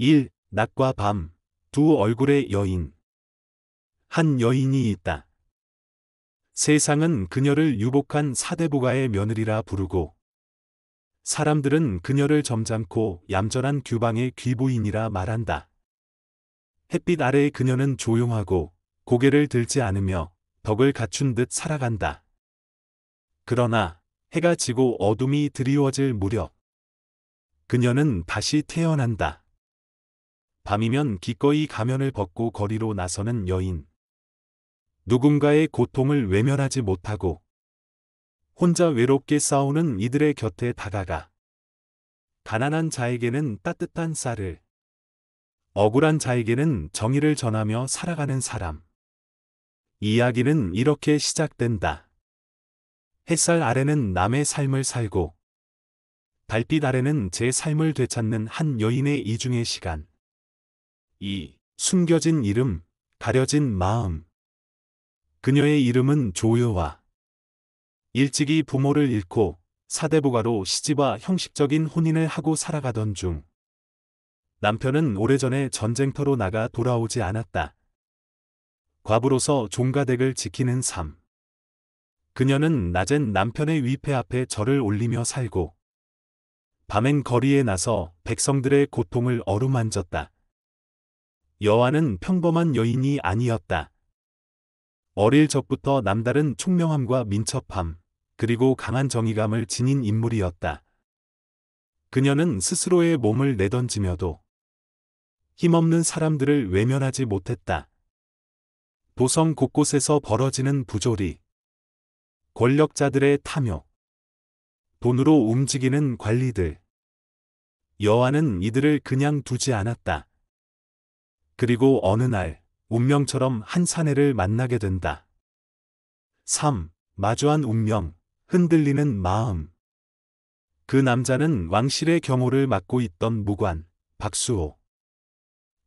1. 낮과 밤, 두 얼굴의 여인. 한 여인이 있다. 세상은 그녀를 유복한 사대부가의 며느리라 부르고, 사람들은 그녀를 점잖고 얌전한 규방의 귀부인이라 말한다. 햇빛 아래 그녀는 조용하고 고개를 들지 않으며 덕을 갖춘 듯 살아간다. 그러나 해가 지고 어둠이 드리워질 무렵, 그녀는 다시 태어난다. 밤이면 기꺼이 가면을 벗고 거리로 나서는 여인. 누군가의 고통을 외면하지 못하고 혼자 외롭게 싸우는 이들의 곁에 다가가 가난한 자에게는 따뜻한 쌀을, 억울한 자에게는 정의를 전하며 살아가는 사람. 이야기는 이렇게 시작된다. 햇살 아래는 남의 삶을 살고 달빛 아래는 제 삶을 되찾는 한 여인의 이중의 시간. 이 숨겨진 이름, 가려진 마음. 그녀의 이름은 조여와. 일찍이 부모를 잃고 사대부가로 시집와 형식적인 혼인을 하고 살아가던 중, 남편은 오래전에 전쟁터로 나가 돌아오지 않았다. 과부로서 종가댁을 지키는 삶. 그녀는 낮엔 남편의 위패 앞에 절을 올리며 살고, 밤엔 거리에 나서 백성들의 고통을 어루만졌다. 여와는 평범한 여인이 아니었다. 어릴 적부터 남다른 총명함과 민첩함, 그리고 강한 정의감을 지닌 인물이었다. 그녀는 스스로의 몸을 내던지며도 힘없는 사람들을 외면하지 못했다. 도성 곳곳에서 벌어지는 부조리, 권력자들의 탐욕, 돈으로 움직이는 관리들. 여와는 이들을 그냥 두지 않았다. 그리고 어느 날 운명처럼 한 사내를 만나게 된다. 3. 마주한 운명, 흔들리는 마음. 그 남자는 왕실의 경호를 맡고 있던 무관, 박수호.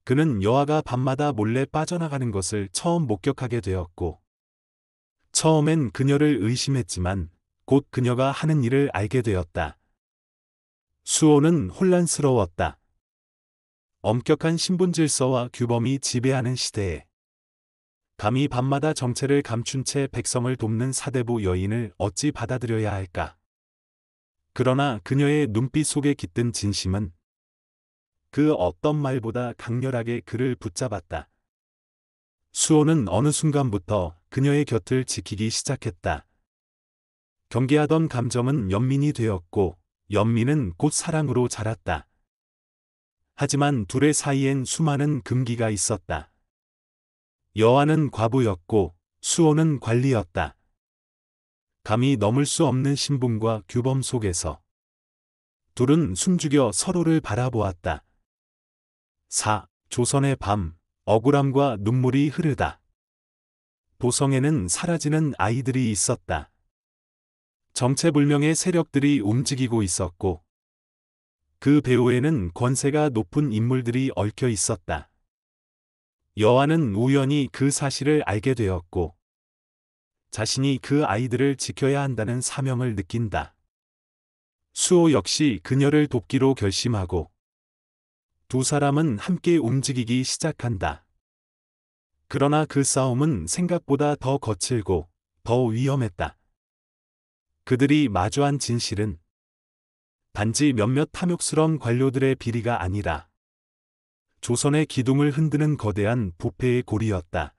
그는 여아가 밤마다 몰래 빠져나가는 것을 처음 목격하게 되었고, 처음엔 그녀를 의심했지만 곧 그녀가 하는 일을 알게 되었다. 수호는 혼란스러웠다. 엄격한 신분 질서와 규범이 지배하는 시대에 감히 밤마다 정체를 감춘 채 백성을 돕는 사대부 여인을 어찌 받아들여야 할까? 그러나 그녀의 눈빛 속에 깃든 진심은 그 어떤 말보다 강렬하게 그를 붙잡았다. 수호는 어느 순간부터 그녀의 곁을 지키기 시작했다. 경계하던 감정은 연민이 되었고, 연민은 곧 사랑으로 자랐다. 하지만 둘의 사이엔 수많은 금기가 있었다. 여아는 과부였고 수호는 관리였다. 감히 넘을 수 없는 신분과 규범 속에서 둘은 숨죽여 서로를 바라보았다. 4. 조선의 밤, 억울함과 눈물이 흐르다. 도성에는 사라지는 아이들이 있었다. 정체불명의 세력들이 움직이고 있었고, 그 배후에는 권세가 높은 인물들이 얽혀 있었다. 여아는 우연히 그 사실을 알게 되었고, 자신이 그 아이들을 지켜야 한다는 사명을 느낀다. 수호 역시 그녀를 돕기로 결심하고, 두 사람은 함께 움직이기 시작한다. 그러나 그 싸움은 생각보다 더 거칠고 더 위험했다. 그들이 마주한 진실은 단지 몇몇 탐욕스러운 관료들의 비리가 아니라 조선의 기둥을 흔드는 거대한 부패의 골이었다.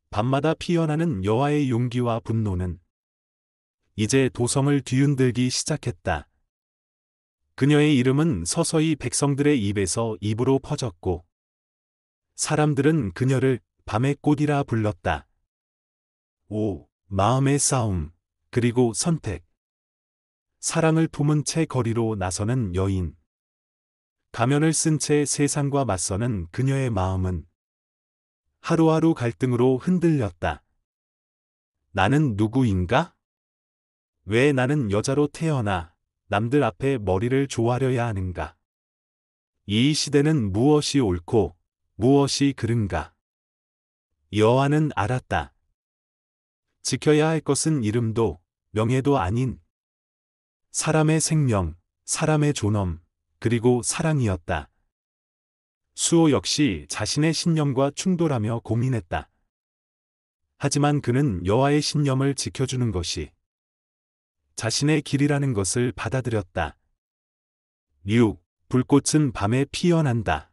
밤마다 피어나는 여아의 용기와 분노는 이제 도성을 뒤흔들기 시작했다. 그녀의 이름은 서서히 백성들의 입에서 입으로 퍼졌고, 사람들은 그녀를 밤의 꽃이라 불렀다. 5. 마음의 싸움, 그리고 선택. 사랑을 품은 채 거리로 나서는 여인. 가면을 쓴 채 세상과 맞서는 그녀의 마음은 하루하루 갈등으로 흔들렸다. 나는 누구인가? 왜 나는 여자로 태어나 남들 앞에 머리를 조아려야 하는가? 이 시대는 무엇이 옳고 무엇이 그른가? 여아는 알았다. 지켜야 할 것은 이름도 명예도 아닌 사람의 생명, 사람의 존엄, 그리고 사랑이었다. 수호 역시 자신의 신념과 충돌하며 고민했다. 하지만 그는 여호와의 신념을 지켜주는 것이 자신의 길이라는 것을 받아들였다. 6. 불꽃은 밤에 피어난다.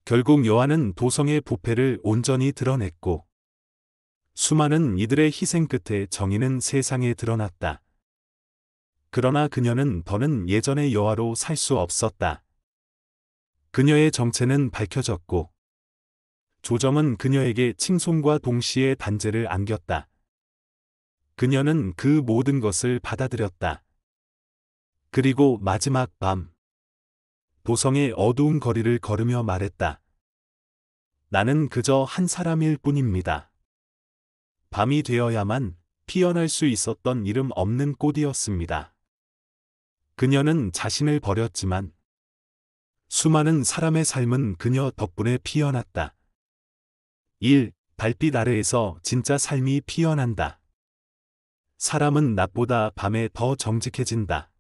결국 여호와는 도성의 부패를 온전히 드러냈고 수많은 이들의 희생 끝에 정의는 세상에 드러났다. 그러나 그녀는 더는 예전의 여호와로 살 수 없었다. 그녀의 정체는 밝혀졌고 조정은 그녀에게 칭송과 동시에 단죄를 안겼다. 그녀는 그 모든 것을 받아들였다. 그리고 마지막 밤 도성의 어두운 거리를 걸으며 말했다. 나는 그저 한 사람일 뿐입니다. 밤이 되어야만 피어날 수 있었던 이름 없는 꽃이었습니다. 그녀는 자신을 버렸지만 수많은 사람의 삶은 그녀 덕분에 피어났다. 1. 달빛 아래에서 진짜 삶이 피어난다. 사람은 낮보다 밤에 더 정직해진다.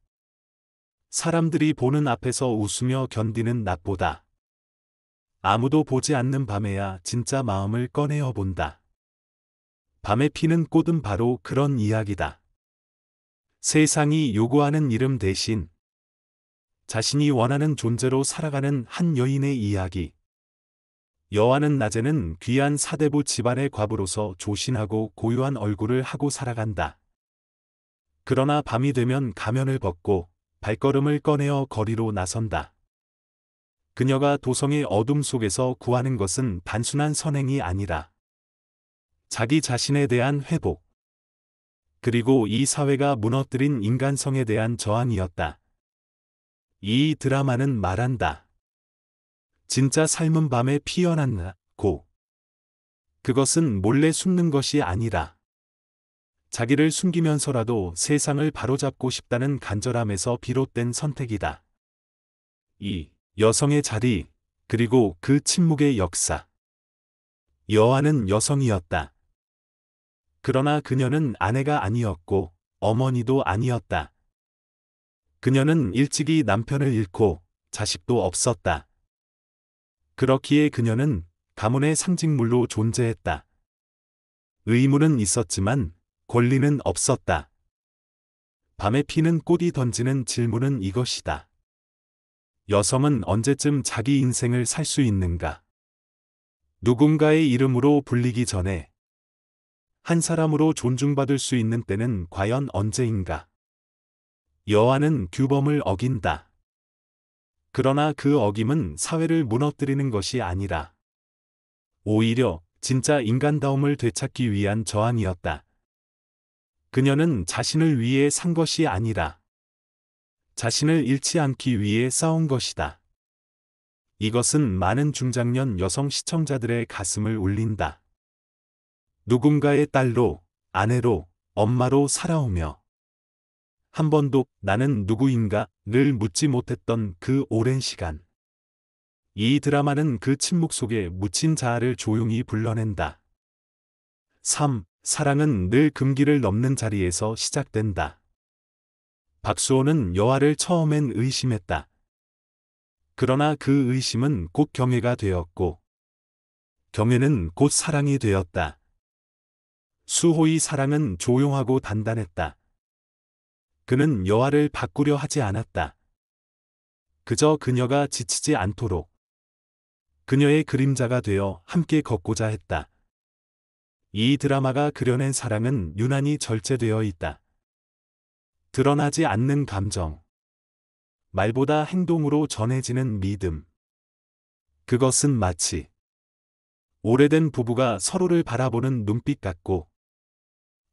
사람들이 보는 앞에서 웃으며 견디는 낮보다 아무도 보지 않는 밤에야 진짜 마음을 꺼내어 본다. 밤에 피는 꽃은 바로 그런 이야기다. 세상이 요구하는 이름 대신 자신이 원하는 존재로 살아가는 한 여인의 이야기. 여호와는 낮에는 귀한 사대부 집안의 과부로서 조신하고 고요한 얼굴을 하고 살아간다. 그러나 밤이 되면 가면을 벗고 발걸음을 꺼내어 거리로 나선다. 그녀가 도성의 어둠 속에서 구하는 것은 단순한 선행이 아니라 자기 자신에 대한 회복, 그리고 이 사회가 무너뜨린 인간성에 대한 저항이었다. 이 드라마는 말한다. 진짜 삶은 밤에 피어난다고. 그것은 몰래 숨는 것이 아니라 자기를 숨기면서라도 세상을 바로잡고 싶다는 간절함에서 비롯된 선택이다. 2. 여성의 자리, 그리고 그 침묵의 역사. 여호와는 여성이었다. 그러나 그녀는 아내가 아니었고 어머니도 아니었다. 그녀는 일찍이 남편을 잃고 자식도 없었다. 그렇기에 그녀는 가문의 상징물로 존재했다. 의무는 있었지만 권리는 없었다. 밤에 피는 꽃이 던지는 질문은 이것이다. 여성은 언제쯤 자기 인생을 살 수 있는가? 누군가의 이름으로 불리기 전에 한 사람으로 존중받을 수 있는 때는 과연 언제인가? 여호와는 규범을 어긴다. 그러나 그 어김은 사회를 무너뜨리는 것이 아니라 오히려 진짜 인간다움을 되찾기 위한 저항이었다. 그녀는 자신을 위해 산 것이 아니라 자신을 잃지 않기 위해 싸운 것이다. 이것은 많은 중장년 여성 시청자들의 가슴을 울린다. 누군가의 딸로, 아내로, 엄마로 살아오며 한 번도 나는 누구인가를 묻지 못했던 그 오랜 시간. 이 드라마는 그 침묵 속에 묻힌 자아를 조용히 불러낸다. 3. 사랑은 늘 금기를 넘는 자리에서 시작된다. 박수호는 여호와를 처음엔 의심했다. 그러나 그 의심은 곧 경외가 되었고 경외는 곧 사랑이 되었다. 수호의 사랑은 조용하고 단단했다. 그는 여호와를 바꾸려 하지 않았다. 그저 그녀가 지치지 않도록 그녀의 그림자가 되어 함께 걷고자 했다. 이 드라마가 그려낸 사랑은 유난히 절제되어 있다. 드러나지 않는 감정, 말보다 행동으로 전해지는 믿음. 그것은 마치 오래된 부부가 서로를 바라보는 눈빛 같고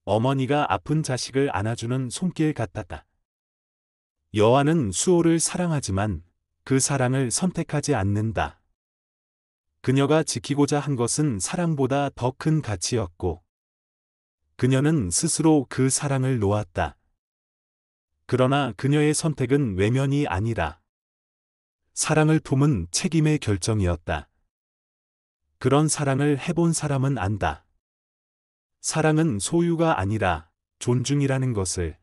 어머니가 아픈 자식을 안아주는 손길 같았다. 여호와는 수호를 사랑하지만 그 사랑을 선택하지 않는다. 그녀가 지키고자 한 것은 사랑보다 더 큰 가치였고 그녀는 스스로 그 사랑을 놓았다. 그러나 그녀의 선택은 외면이 아니라 사랑을 품은 책임의 결정이었다. 그런 사랑을 해본 사람은 안다. 사랑은 소유가 아니라 존중이라는 것을.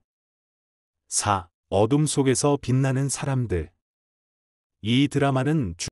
4. 어둠 속에서 빛나는 사람들. 이 드라마는